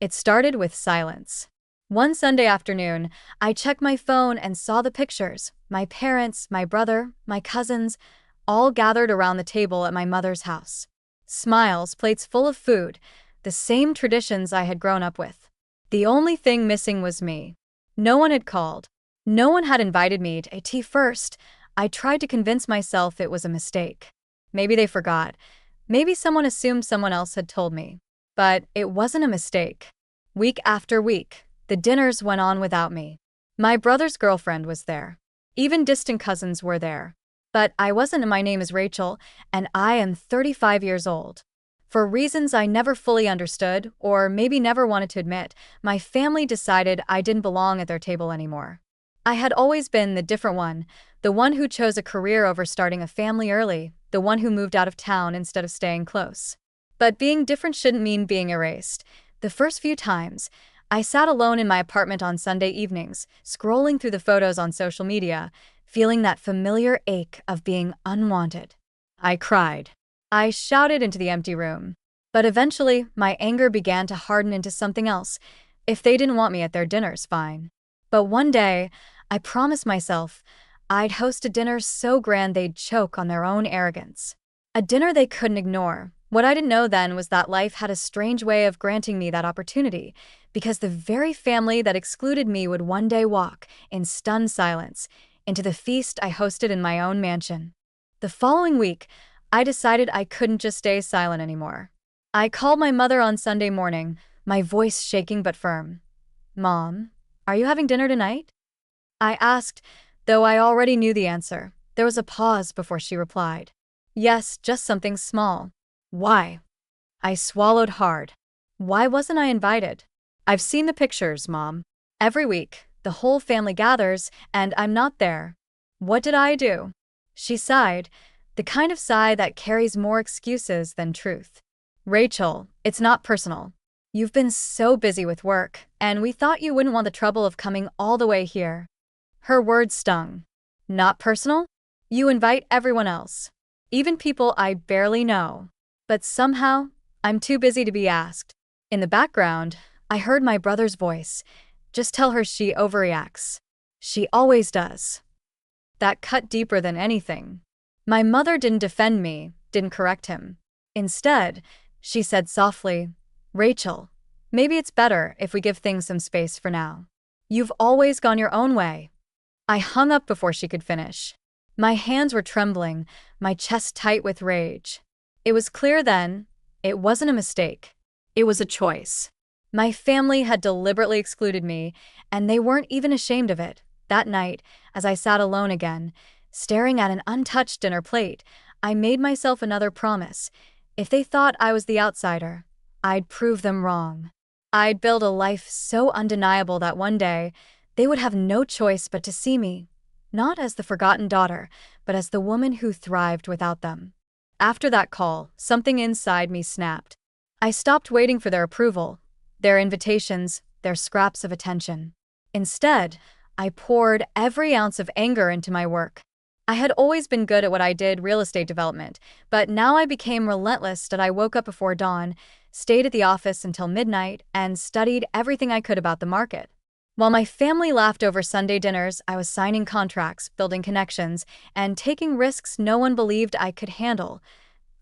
It started with silence. One Sunday afternoon, I checked my phone and saw the pictures. My parents, my brother, my cousins, all gathered around the table at my mother's house. Smiles, plates full of food, the same traditions I had grown up with. The only thing missing was me. No one had called. No one had invited me to a tea first. I tried to convince myself it was a mistake. Maybe they forgot. Maybe someone assumed someone else had told me. But it wasn't a mistake. Week after week, the dinners went on without me. My brother's girlfriend was there. Even distant cousins were there. But I wasn't. My name is Rachel, and I am 35 years old. For reasons I never fully understood, or maybe never wanted to admit, my family decided I didn't belong at their table anymore. I had always been the different one, the one who chose a career over starting a family early, the one who moved out of town instead of staying close. But being different shouldn't mean being erased. The first few times, I sat alone in my apartment on Sunday evenings, scrolling through the photos on social media, feeling that familiar ache of being unwanted. I cried. I shouted into the empty room. But eventually, my anger began to harden into something else. If they didn't want me at their dinners, fine. But one day, I promised myself I'd host a dinner so grand they'd choke on their own arrogance. A dinner they couldn't ignore. What I didn't know then was that life had a strange way of granting me that opportunity, because the very family that excluded me would one day walk, in stunned silence, into the feast I hosted in my own mansion. The following week, I decided I couldn't just stay silent anymore. I called my mother on Sunday morning, my voice shaking but firm. "Mom, are you having dinner tonight?" I asked, though I already knew the answer. There was a pause before she replied. "Yes, just something small." "Why?" I swallowed hard. Why wasn't I invited? "I've seen the pictures, Mom. Every week, the whole family gathers, and I'm not there." "What did I do?" She sighed, the kind of sigh that carries more excuses than truth. "Rachel, it's not personal. You've been so busy with work, and we thought you wouldn't want the trouble of coming all the way here." Her words stung. "Not personal? You invite everyone else, even people I barely know. But somehow, I'm too busy to be asked." In the background, I heard my brother's voice. "Just tell her she overreacts. She always does." That cut deeper than anything. My mother didn't defend me, didn't correct him. Instead, she said softly, "Rachel, maybe it's better if we give things some space for now. You've always gone your own way." I hung up before she could finish. My hands were trembling, my chest tight with rage. It was clear then, it wasn't a mistake. It was a choice. My family had deliberately excluded me, and they weren't even ashamed of it. That night, as I sat alone again, staring at an untouched dinner plate, I made myself another promise. If they thought I was the outsider, I'd prove them wrong. I'd build a life so undeniable that one day, they would have no choice but to see me, not as the forgotten daughter, but as the woman who thrived without them. After that call, something inside me snapped. I stopped waiting for their approval, their invitations, their scraps of attention. Instead, I poured every ounce of anger into my work. I had always been good at what I did, real estate development, but now I became relentless that I woke up before dawn, stayed at the office until midnight, and studied everything I could about the market. While my family laughed over Sunday dinners, I was signing contracts, building connections, and taking risks no one believed I could handle.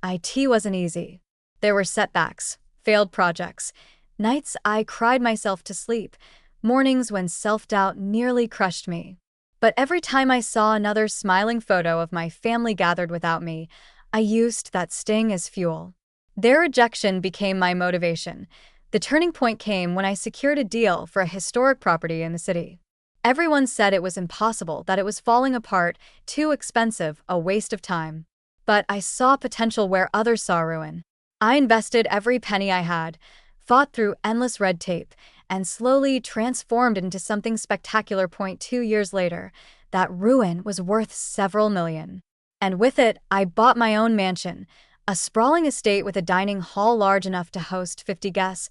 IT wasn't easy. There were setbacks, failed projects, nights I cried myself to sleep, mornings when self-doubt nearly crushed me. But every time I saw another smiling photo of my family gathered without me, I used that sting as fuel. Their rejection became my motivation. The turning point came when I secured a deal for a historic property in the city. Everyone said it was impossible, that it was falling apart, too expensive, a waste of time. But I saw potential where others saw ruin. I invested every penny I had, fought through endless red tape, and slowly transformed it into something spectacular. 2 years later, that ruin was worth several million. And with it, I bought my own mansion, a sprawling estate with a dining hall large enough to host 50 guests.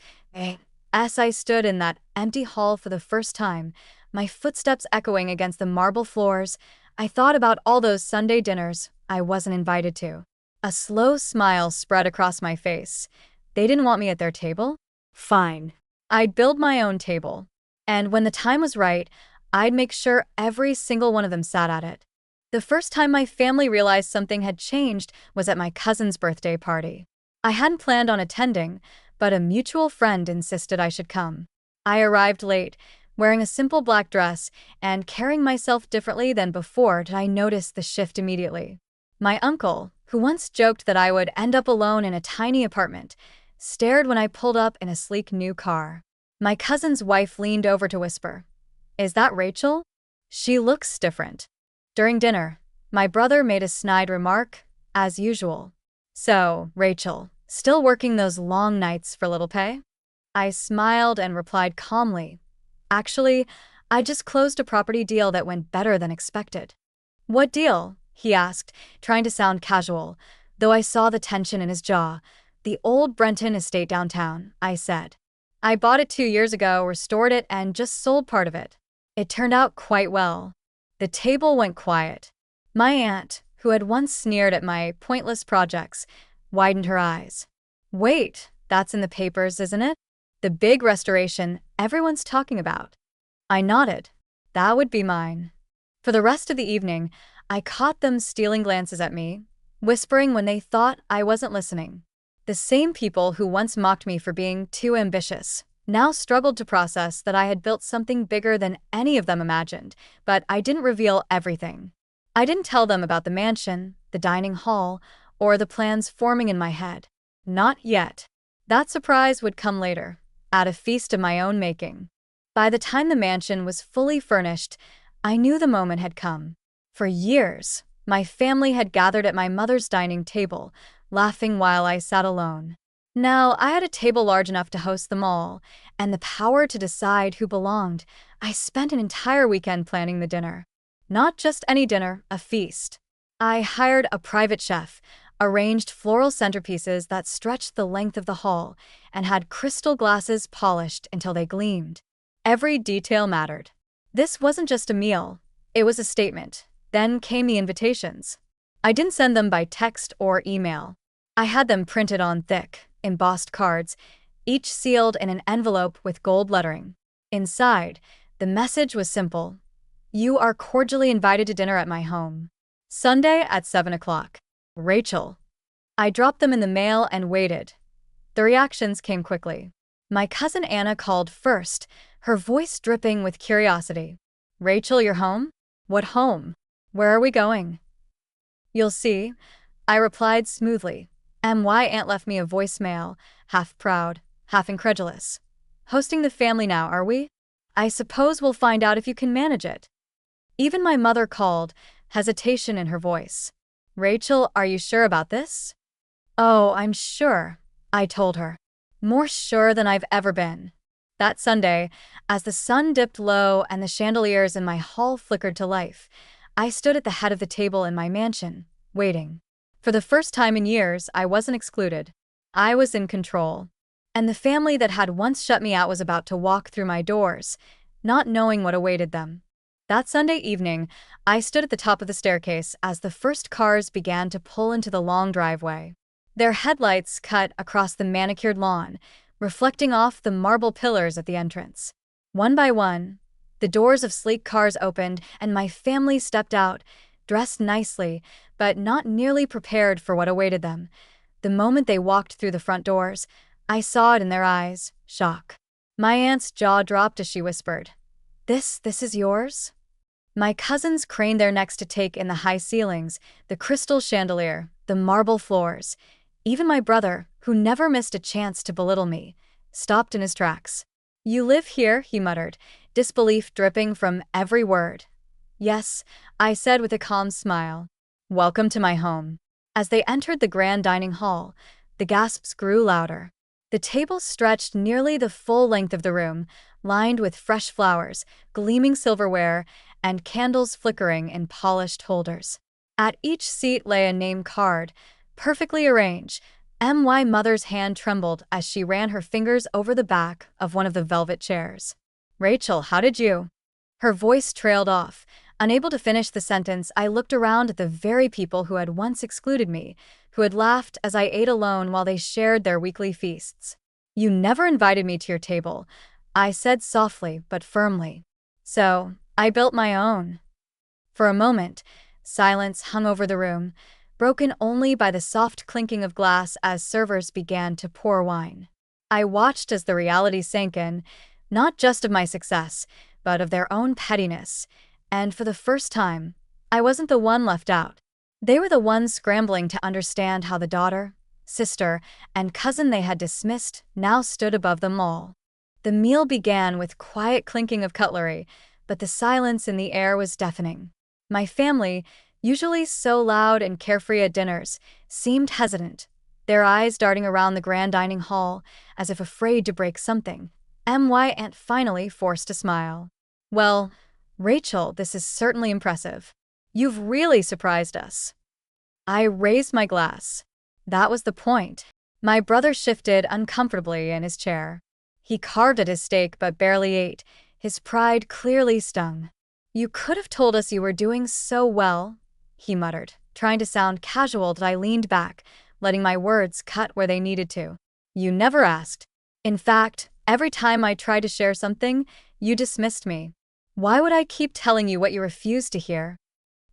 As I stood in that empty hall for the first time, my footsteps echoing against the marble floors, I thought about all those Sunday dinners I wasn't invited to. A slow smile spread across my face. They didn't want me at their table? Fine. I'd build my own table, and when the time was right, I'd make sure every single one of them sat at it. The first time my family realized something had changed was at my cousin's birthday party. I hadn't planned on attending, but a mutual friend insisted I should come. I arrived late, wearing a simple black dress, and carrying myself differently than before did I notice the shift immediately. My uncle, who once joked that I would end up alone in a tiny apartment, stared when I pulled up in a sleek new car. My cousin's wife leaned over to whisper, "Is that Rachel? She looks different." During dinner, my brother made a snide remark, as usual. "So, Rachel, still working those long nights for little pay?" I smiled and replied calmly, "Actually, I just closed a property deal that went better than expected." "What deal?" he asked, trying to sound casual, though I saw the tension in his jaw. "The old Brenton estate downtown," I said. "I bought it 2 years ago, restored it, and just sold part of it. It turned out quite well." The table went quiet. My aunt, who had once sneered at my pointless projects, widened her eyes. "Wait, that's in the papers, isn't it? The big restoration everyone's talking about." I nodded. "That would be mine." For the rest of the evening, I caught them stealing glances at me, whispering when they thought I wasn't listening. The same people who once mocked me for being too ambitious now struggled to process that I had built something bigger than any of them imagined, but I didn't reveal everything. I didn't tell them about the mansion, the dining hall, or the plans forming in my head. Not yet. That surprise would come later, at a feast of my own making. By the time the mansion was fully furnished, I knew the moment had come. For years, my family had gathered at my mother's dining table, laughing while I sat alone. Now, I had a table large enough to host them all, and the power to decide who belonged. I spent an entire weekend planning the dinner. Not just any dinner, a feast. I hired a private chef, arranged floral centerpieces that stretched the length of the hall, and had crystal glasses polished until they gleamed. Every detail mattered. This wasn't just a meal, it was a statement. Then came the invitations. I didn't send them by text or email. I had them printed on thick, embossed cards, each sealed in an envelope with gold lettering. Inside, the message was simple: "You are cordially invited to dinner at my home. Sunday at 7 o'clock. Rachel." I dropped them in the mail and waited. The reactions came quickly. My cousin Anna called first, her voice dripping with curiosity. "Rachel, you're home? What home? Where are we going?" "You'll see," I replied smoothly. My aunt left me a voicemail, half proud, half incredulous. "Hosting the family now, are we? I suppose we'll find out if you can manage it." Even my mother called, hesitation in her voice. "Rachel, are you sure about this?" "Oh, I'm sure," I told her. More sure than I've ever been. That Sunday, as the sun dipped low and the chandeliers in my hall flickered to life, I stood at the head of the table in my mansion, waiting. For the first time in years, I wasn't excluded. I was in control. And the family that had once shut me out was about to walk through my doors, not knowing what awaited them. That Sunday evening, I stood at the top of the staircase as the first cars began to pull into the long driveway. Their headlights cut across the manicured lawn, reflecting off the marble pillars at the entrance. One by one, the doors of sleek cars opened and my family stepped out, dressed nicely, but not nearly prepared for what awaited them. The moment they walked through the front doors, I saw it in their eyes, shock. My aunt's jaw dropped as she whispered, This is yours?" My cousins craned their necks to take in the high ceilings, the crystal chandelier, the marble floors. Even my brother, who never missed a chance to belittle me, stopped in his tracks. "You live here," he muttered, disbelief dripping from every word. "Yes," I said with a calm smile. "Welcome to my home." As they entered the grand dining hall, the gasps grew louder. The table stretched nearly the full length of the room, lined with fresh flowers, gleaming silverware, and candles flickering in polished holders. At each seat lay a name card, perfectly arranged. My mother's hand trembled as she ran her fingers over the back of one of the velvet chairs. "Rachel, how did you?" Her voice trailed off. Unable to finish the sentence, I looked around at the very people who had once excluded me, who had laughed as I ate alone while they shared their weekly feasts. You never invited me to your table, I said softly but firmly. So, I built my own. For a moment, silence hung over the room, broken only by the soft clinking of glass as servers began to pour wine. I watched as the reality sank in, not just of my success, but of their own pettiness, and for the first time, I wasn't the one left out. They were the ones scrambling to understand how the daughter, sister, and cousin they had dismissed now stood above them all. The meal began with quiet clinking of cutlery, but the silence in the air was deafening. My family, usually so loud and carefree at dinners, seemed hesitant, their eyes darting around the grand dining hall as if afraid to break something. My aunt finally forced a smile. "Well, Rachel, this is certainly impressive. You've really surprised us." I raised my glass. That was the point. My brother shifted uncomfortably in his chair. He carved at his steak but barely ate, his pride clearly stung. "You could have told us you were doing so well," he muttered, trying to sound casual, but I leaned back, letting my words cut where they needed to. "You never asked. In fact, every time I tried to share something, you dismissed me. Why would I keep telling you what you refused to hear?"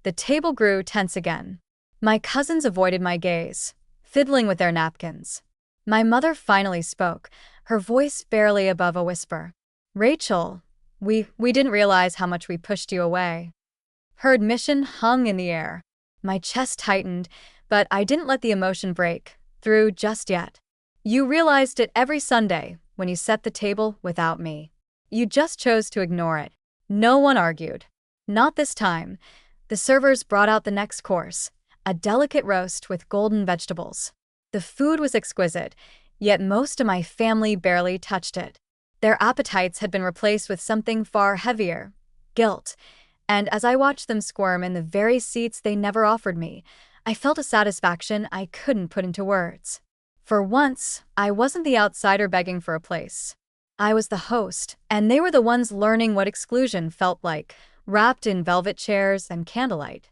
The table grew tense again. My cousins avoided my gaze, fiddling with their napkins. My mother finally spoke, her voice barely above a whisper. "Rachel, we didn't realize how much we pushed you away." Her admission hung in the air. My chest tightened, but I didn't let the emotion break through just yet. "You realized it every Sunday when you set the table without me. You just chose to ignore it." No one argued. Not this time. The servers brought out the next course, a delicate roast with golden vegetables. The food was exquisite, yet most of my family barely touched it. Their appetites had been replaced with something far heavier, guilt, and as I watched them squirm in the very seats they never offered me, I felt a satisfaction I couldn't put into words. For once, I wasn't the outsider begging for a place. I was the host, and they were the ones learning what exclusion felt like, wrapped in velvet chairs and candlelight.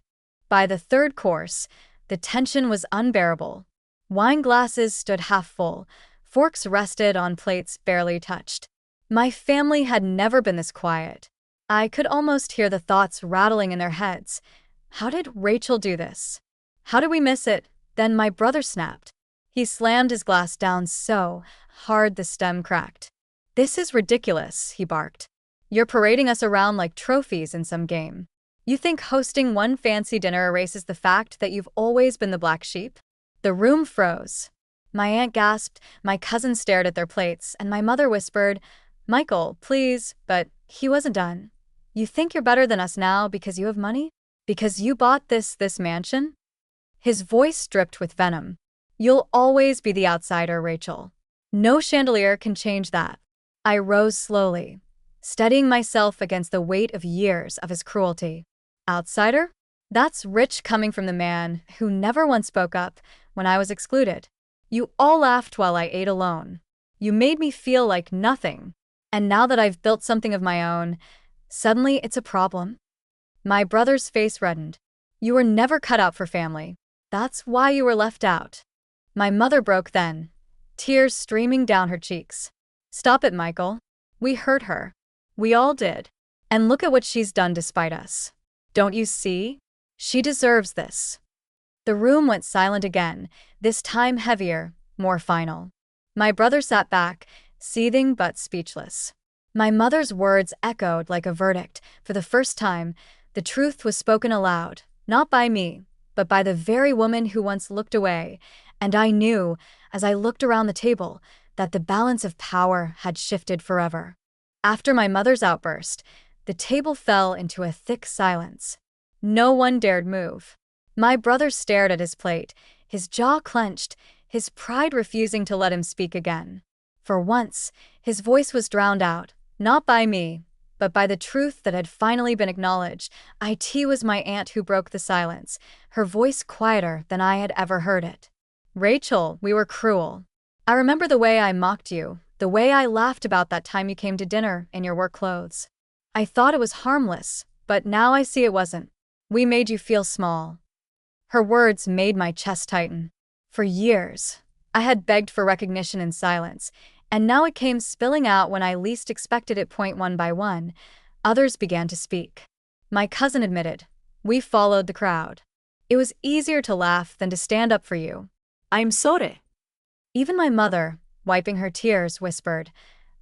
By the third course, the tension was unbearable. Wine glasses stood half full, forks rested on plates barely touched. My family had never been this quiet. I could almost hear the thoughts rattling in their heads. How did Rachel do this? How did we miss it? Then my brother snapped. He slammed his glass down so hard the stem cracked. "This is ridiculous," he barked. "You're parading us around like trophies in some game. You think hosting one fancy dinner erases the fact that you've always been the black sheep?" The room froze. My aunt gasped, my cousins stared at their plates, and my mother whispered, "Michael, please," but he wasn't done. "You think you're better than us now because you have money? Because you bought this mansion?" His voice dripped with venom. "You'll always be the outsider, Rachel. No chandelier can change that." I rose slowly, steadying myself against the weight of years of his cruelty. Outsider? That's rich coming from the man who never once spoke up when I was excluded. You all laughed while I ate alone. You made me feel like nothing. And now that I've built something of my own, suddenly it's a problem. My brother's face reddened. "You were never cut out for family. That's why you were left out." My mother broke then, tears streaming down her cheeks. "Stop it, Michael. We hurt her. We all did. And look at what she's done despite us. Don't you see? She deserves this." The room went silent again, this time heavier, more final. My brother sat back, seething but speechless. My mother's words echoed like a verdict. For the first time, the truth was spoken aloud, not by me, but by the very woman who once looked away, and I knew, as I looked around the table, that the balance of power had shifted forever. After my mother's outburst, the table fell into a thick silence. No one dared move. My brother stared at his plate, his jaw clenched, his pride refusing to let him speak again. For once, his voice was drowned out, not by me, but by the truth that had finally been acknowledged. It was my aunt who broke the silence, her voice quieter than I had ever heard it. "Rachel, we were cruel. I remember the way I mocked you, the way I laughed about that time you came to dinner in your work clothes. I thought it was harmless, but now I see it wasn't. We made you feel small." Her words made my chest tighten. For years, I had begged for recognition in silence, And now it came spilling out when I least expected it. One by one, others began to speak. My cousin admitted, "We followed the crowd. It was easier to laugh than to stand up for you." I'm sorry. Even my mother, wiping her tears, whispered,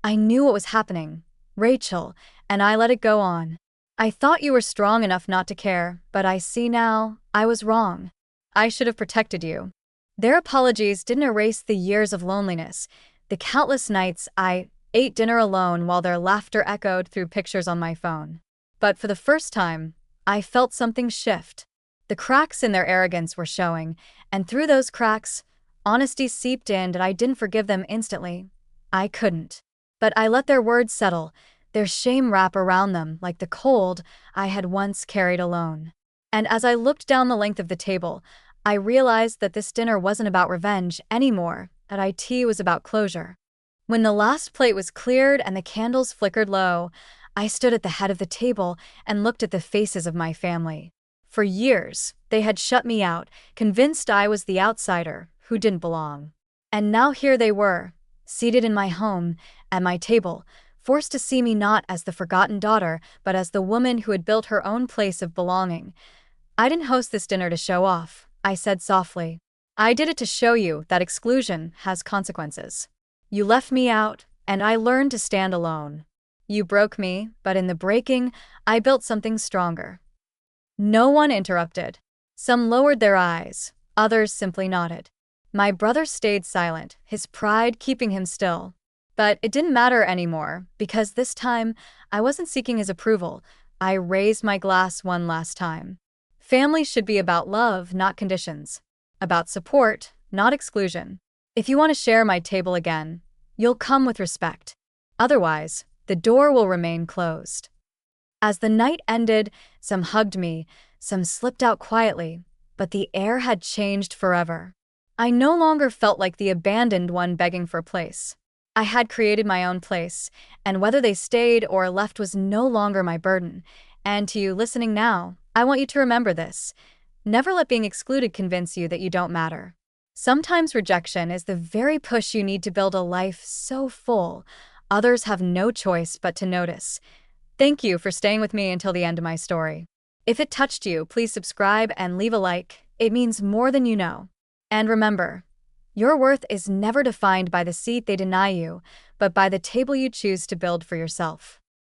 "I knew what was happening, Rachel, and I let it go on. I thought you were strong enough not to care, but I see now, I was wrong. I should have protected you." Their apologies didn't erase the years of loneliness, the countless nights I ate dinner alone while their laughter echoed through pictures on my phone. But for the first time, I felt something shift. The cracks in their arrogance were showing, and through those cracks, honesty seeped in. And I didn't forgive them instantly. I couldn't. But I let their words settle, their shame wrap around them like the cold I had once carried alone. And as I looked down the length of the table, I realized that this dinner wasn't about revenge anymore, that it was about closure. When the last plate was cleared and the candles flickered low, I stood at the head of the table and looked at the faces of my family. For years, they had shut me out, convinced I was the outsider who didn't belong. And now here they were, seated in my home, at my table, forced to see me not as the forgotten daughter, but as the woman who had built her own place of belonging. "I didn't host this dinner to show off," I said softly. "I did it to show you that exclusion has consequences. You left me out, and I learned to stand alone. You broke me, but in the breaking, I built something stronger." No one interrupted. Some lowered their eyes, others simply nodded. My brother stayed silent, his pride keeping him still. But it didn't matter anymore, because this time, I wasn't seeking his approval. I raised my glass one last time. Family should be about love, not conditions. About support, not exclusion. If you want to share my table again, you'll come with respect. Otherwise, the door will remain closed. As the night ended, some hugged me, some slipped out quietly, but the air had changed forever. I no longer felt like the abandoned one begging for a place. I had created my own place, and whether they stayed or left was no longer my burden. And to you listening now, I want you to remember this. Never let being excluded convince you that you don't matter. Sometimes rejection is the very push you need to build a life so full, others have no choice but to notice. Thank you for staying with me until the end of my story. If it touched you, please subscribe and leave a like. It means more than you know. And remember, your worth is never defined by the seat they deny you, but by the table you choose to build for yourself.